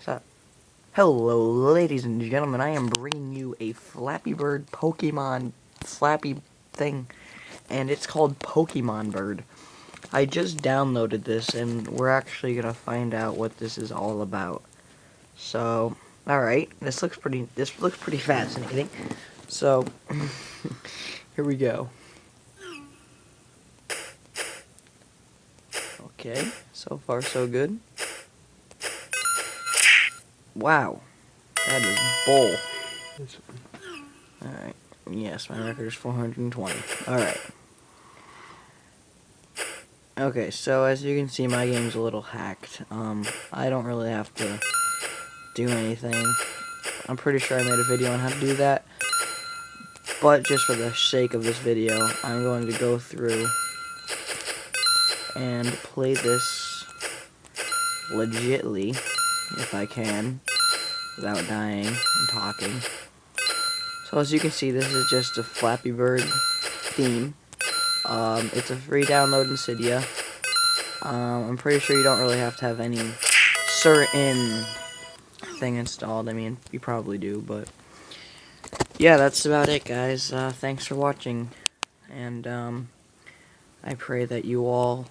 So, hello, ladies and gentlemen. I am bringing you a Flappy Bird Pokemon Flappy thing, and it's called Pokemon Bird. I just downloaded this, and we're actually gonna find out what this is all about. So, all right, this looks pretty fascinating. So, here we go. Okay, so far so good. Wow, that is bull. Alright, yes, my record is 420. Alright. Okay, so as you can see, my game's a little hacked. I don't really have to do anything. I'm pretty sure I made a video on how to do that. But just for the sake of this video, I'm going to go through and play this legitly, if I can, without dying and talking. So as you can see, this is just a Flappy Bird theme. It's a free download in Cydia. I'm pretty sure you don't really have to have any certain thing installed. I mean, you probably do, but yeah, that's about it, guys. Thanks for watching, and I pray that you all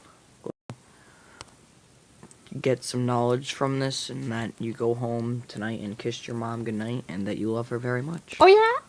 get some knowledge from this, and that you go home tonight and kiss your mom goodnight, and that you love her very much. Oh yeah?